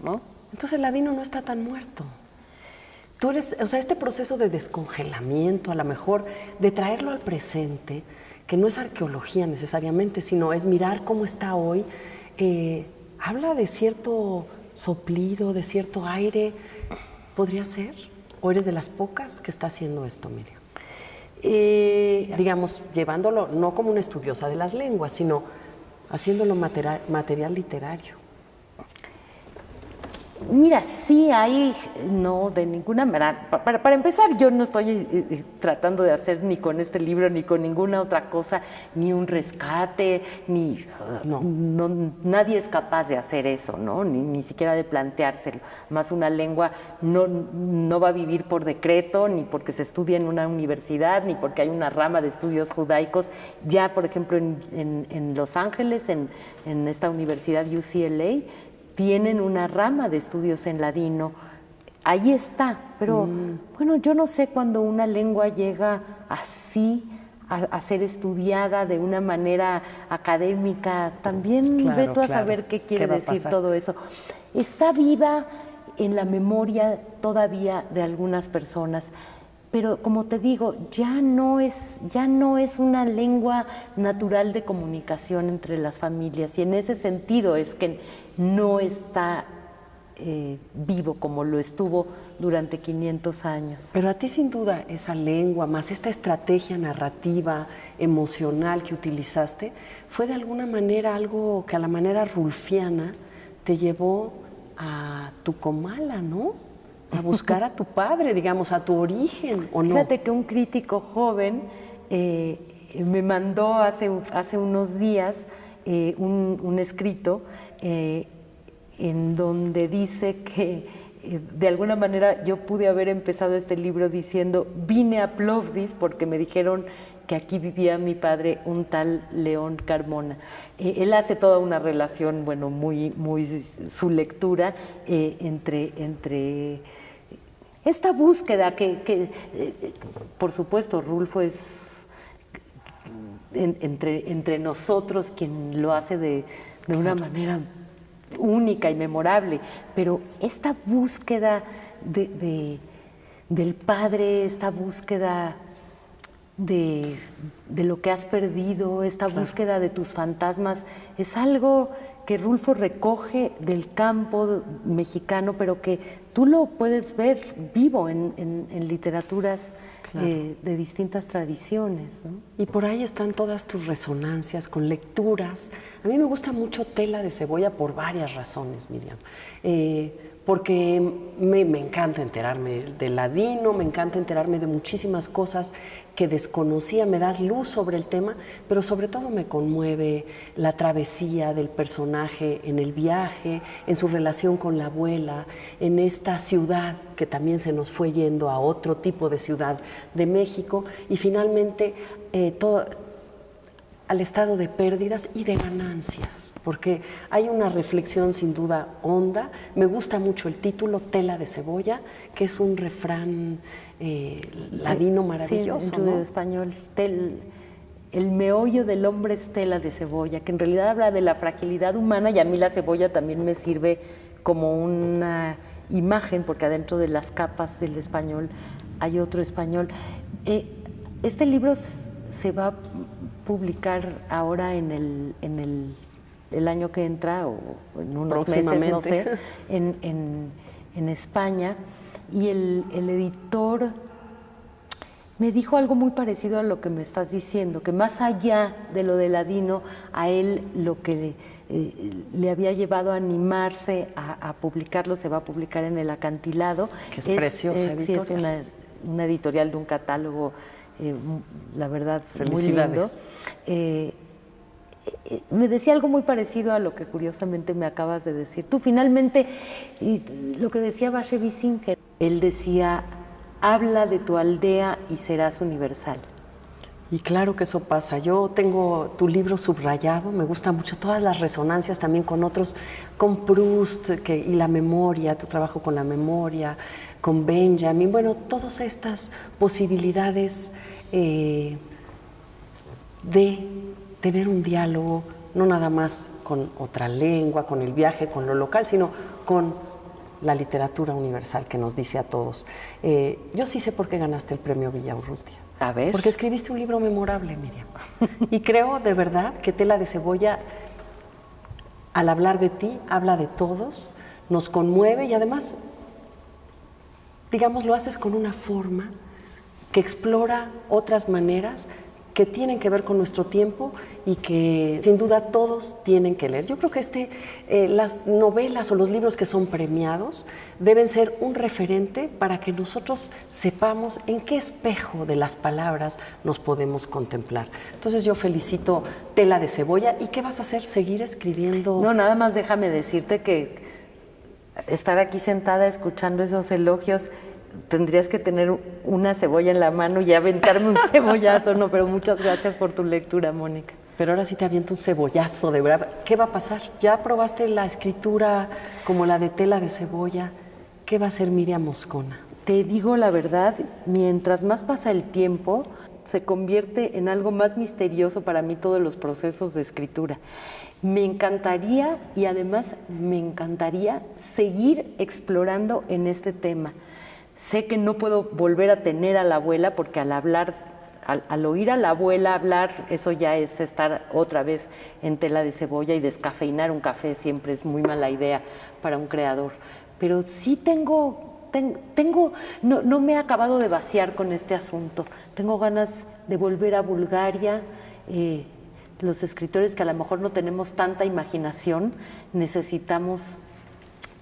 Speaker 2: ¿no?
Speaker 1: Entonces Ladino no está tan muerto. Tú eres, o sea, este proceso de descongelamiento, a lo mejor, de traerlo al presente, que no es arqueología necesariamente, sino es mirar cómo está hoy, habla de cierto soplido, de cierto aire. ¿Podría ser? ¿O eres de las pocas que está haciendo esto, Miriam? Digamos, llevándolo no como una estudiosa de las lenguas, sino haciéndolo material literario.
Speaker 2: Mira, sí hay, no, de ninguna manera. Para empezar, yo no estoy tratando de hacer ni con este libro ni con ninguna otra cosa, ni un rescate, ni nadie es capaz de hacer eso, ¿no? Ni siquiera de planteárselo. Más una lengua no va a vivir por decreto, ni porque se estudia en una universidad, ni porque hay una rama de estudios judaicos. Ya, por ejemplo, en Los Ángeles, en esta universidad UCLA, tienen una rama de estudios en ladino, ahí está, pero bueno, yo no sé cuando una lengua llega así a ser estudiada de una manera académica, también ve tú a saber qué quiere decir todo eso. Está viva en la memoria todavía de algunas personas, pero como te digo, ya no es una lengua natural de comunicación entre las familias, y en ese sentido es que no está vivo como lo estuvo durante 500 años.
Speaker 1: Pero a ti sin duda esa lengua, más esta estrategia narrativa, emocional que utilizaste, fue de alguna manera algo que a la manera rulfiana te llevó a tu Comala, ¿no? A buscar a tu padre, digamos, a tu origen, ¿o no?
Speaker 2: Fíjate que un crítico joven me mandó hace unos días un escrito en donde dice que de alguna manera yo pude haber empezado este libro diciendo: vine a Plovdiv porque me dijeron que aquí vivía mi padre, un tal León Carmona. Él hace toda una relación, bueno, muy su lectura entre esta búsqueda que por supuesto, Rulfo es entre nosotros quien lo hace de una manera única y memorable, pero esta búsqueda del padre, esta búsqueda de lo que has perdido, esta búsqueda de tus fantasmas, es algo que Rulfo recoge del campo mexicano, pero que tú lo puedes ver vivo en literaturas de distintas tradiciones, ¿no?
Speaker 1: Y por ahí están todas tus resonancias con lecturas. A mí me gusta mucho Tela de Cebolla por varias razones, Miriam. Porque me encanta enterarme del ladino, me encanta enterarme de muchísimas cosas que desconocía, me das luz sobre el tema, pero sobre todo me conmueve la travesía del personaje en el viaje, en su relación con la abuela, en esta ciudad que también se nos fue yendo a otro tipo de ciudad de México, y finalmente todo al estado de pérdidas y de ganancias, porque hay una reflexión sin duda honda. Me gusta mucho el título, Tela de Cebolla, que es un refrán ladino maravilloso,
Speaker 2: sí, en español. El meollo del hombre es tela de cebolla, que en realidad habla de la fragilidad humana, y a mí la cebolla también me sirve como una imagen, porque adentro de las capas del español hay otro español. Este libro se va a publicar ahora en el año que entra, o en unos meses, no sé, en España, y el editor me dijo algo muy parecido a lo que me estás diciendo, que más allá de lo de Ladino, a él lo que le había llevado a animarse a publicarlo, se va a publicar en El Acantilado.
Speaker 1: Que es preciosa editorial.
Speaker 2: Sí, es una editorial de un catálogo, la verdad,
Speaker 1: felicidades.
Speaker 2: Muy lindo. Me decía algo muy parecido a lo que curiosamente me acabas de decir. Tú finalmente, lo que decía Bashevis Singer, él decía, habla de tu aldea y serás universal.
Speaker 1: Y claro que eso pasa. Yo tengo tu libro subrayado, me gusta mucho todas las resonancias también con otros, con Proust y la memoria, tu trabajo con la memoria, con Benjamin, bueno, todas estas posibilidades de tener un diálogo, no nada más con otra lengua, con el viaje, con lo local, sino con la literatura universal que nos dice a todos. Yo sí sé por qué ganaste el premio Villaurrutia.
Speaker 2: A ver.
Speaker 1: Porque escribiste un libro memorable, Miriam. Y creo de verdad que Tela de Cebolla, al hablar de ti, habla de todos, nos conmueve y además, digamos, lo haces con una forma que explora otras maneras que tienen que ver con nuestro tiempo y que sin duda todos tienen que leer. Yo creo que las novelas o los libros que son premiados deben ser un referente para que nosotros sepamos en qué espejo de las palabras nos podemos contemplar. Entonces yo felicito Tela de Cebolla. ¿Y qué vas a hacer? ¿Seguir escribiendo?
Speaker 2: No, nada más déjame decirte que estar aquí sentada escuchando esos elogios, tendrías que tener una cebolla en la mano y aventarme un cebollazo, no, pero muchas gracias por tu lectura, Mónica.
Speaker 1: Pero ahora sí te aviento un cebollazo, de verdad. ¿Qué va a pasar? ¿Ya probaste la escritura como la de Tela de Cebolla? ¿Qué va a hacer Miriam Moscona?
Speaker 2: Te digo la verdad, mientras más pasa el tiempo, se convierte en algo más misterioso para mí todos los procesos de escritura. Me encantaría, y además me encantaría, seguir explorando en este tema. Sé que no puedo volver a tener a la abuela porque al oír a la abuela hablar, eso ya es estar otra vez en Tela de Cebolla, y descafeinar un café siempre es muy mala idea para un creador. Pero sí no me he acabado de vaciar con este asunto. Tengo ganas de volver a Bulgaria. Los escritores que a lo mejor no tenemos tanta imaginación, necesitamos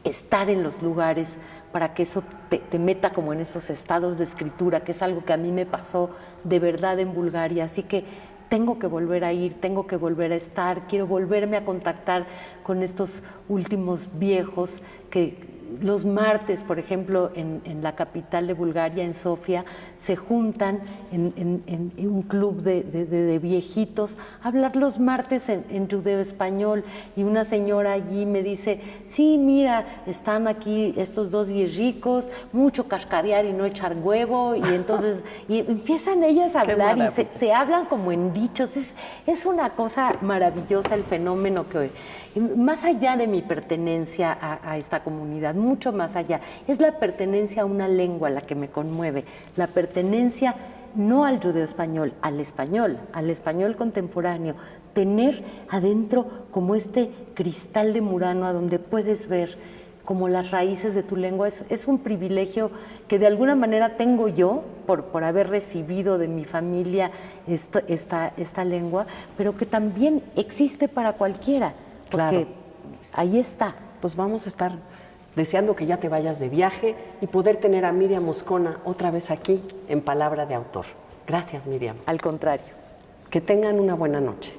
Speaker 2: estar en los lugares para que eso te meta como en esos estados de escritura, que es algo que a mí me pasó de verdad en Bulgaria. Así que tengo que volver a ir, tengo que volver a estar, quiero volverme a contactar con estos últimos viejos que los martes, por ejemplo, en la capital de Bulgaria, en Sofía, se juntan en un club de viejitos a hablar los martes en judeo-español, y una señora allí me dice, sí, mira, están aquí estos dos viejicos, mucho cascarear y no echar huevo, y entonces y empiezan ellas a hablar y se hablan como en dichos. Es una cosa maravillosa el fenómeno que hoy, más allá de mi pertenencia a esta comunidad, mucho más allá, es la pertenencia a una lengua la que me conmueve, la pertenencia no al judeo-español, al español contemporáneo, tener adentro como este cristal de Murano a donde puedes ver como las raíces de tu lengua. Es un privilegio que de alguna manera tengo yo por haber recibido de mi familia esta lengua, pero que también existe para cualquiera. Porque claro, ahí está.
Speaker 1: Pues vamos a estar deseando que ya te vayas de viaje y poder tener a Miriam Moscona otra vez aquí en Palabra de Autor. Gracias, Miriam.
Speaker 2: Al contrario.
Speaker 1: Que tengan una buena noche.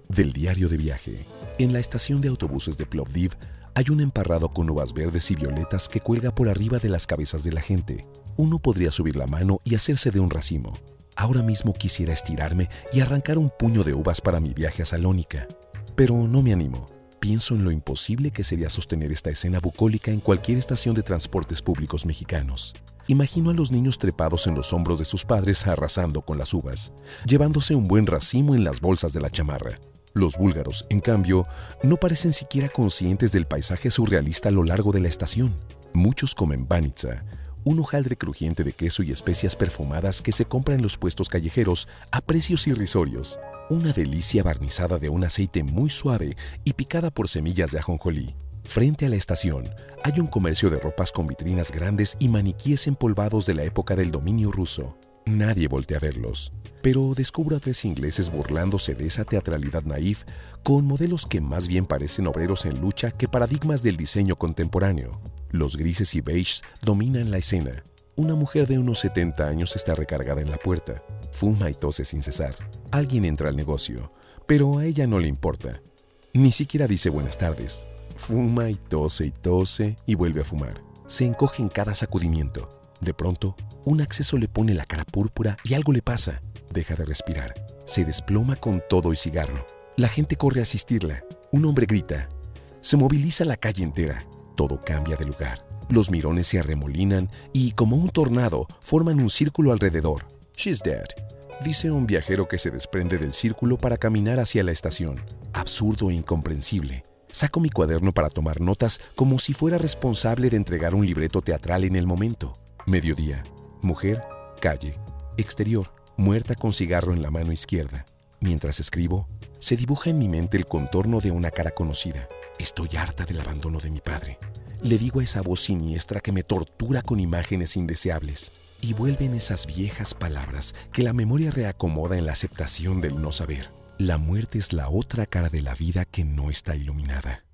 Speaker 3: Del diario de viaje. En la estación de autobuses de Plovdiv hay un emparrado con uvas verdes y violetas que cuelga por arriba de las cabezas de la gente. Uno podría subir la mano y hacerse de un racimo. Ahora mismo quisiera estirarme y arrancar un puño de uvas para mi viaje a Salónica. Pero no me animo. Pienso en lo imposible que sería sostener esta escena bucólica en cualquier estación de transportes públicos mexicanos. Imagino a los niños trepados en los hombros de sus padres arrasando con las uvas, llevándose un buen racimo en las bolsas de la chamarra. Los búlgaros, en cambio, no parecen siquiera conscientes del paisaje surrealista a lo largo de la estación. Muchos comen banitsa, un hojaldre crujiente de queso y especias perfumadas que se compra en los puestos callejeros a precios irrisorios. Una delicia barnizada de un aceite muy suave y picada por semillas de ajonjolí. Frente a la estación hay un comercio de ropas con vitrinas grandes y maniquíes empolvados de la época del dominio ruso. Nadie voltea a verlos, pero descubro a 3 ingleses burlándose de esa teatralidad naif con modelos que más bien parecen obreros en lucha que paradigmas del diseño contemporáneo. Los grises y beiges dominan la escena. Una mujer de unos 70 años está recargada en la puerta. Fuma y tose sin cesar. Alguien entra al negocio, pero a ella no le importa. Ni siquiera dice buenas tardes. Fuma y tose y vuelve a fumar. Se encoge en cada sacudimiento. De pronto, un acceso le pone la cara púrpura y algo le pasa. Deja de respirar. Se desploma con todo y cigarro. La gente corre a asistirla. Un hombre grita. Se moviliza la calle entera. Todo cambia de lugar. Los mirones se arremolinan y, como un tornado, forman un círculo alrededor. "She's dead", dice un viajero que se desprende del círculo para caminar hacia la estación. Absurdo e incomprensible. Saco mi cuaderno para tomar notas como si fuera responsable de entregar un libreto teatral en el momento. Mediodía. Mujer, calle. Exterior. Muerta con cigarro en la mano izquierda. Mientras escribo, se dibuja en mi mente el contorno de una cara conocida. Estoy harta del abandono de mi padre. Le digo a esa voz siniestra que me tortura con imágenes indeseables. Y vuelven esas viejas palabras que la memoria reacomoda en la aceptación del no saber. La muerte es la otra cara de la vida que no está iluminada.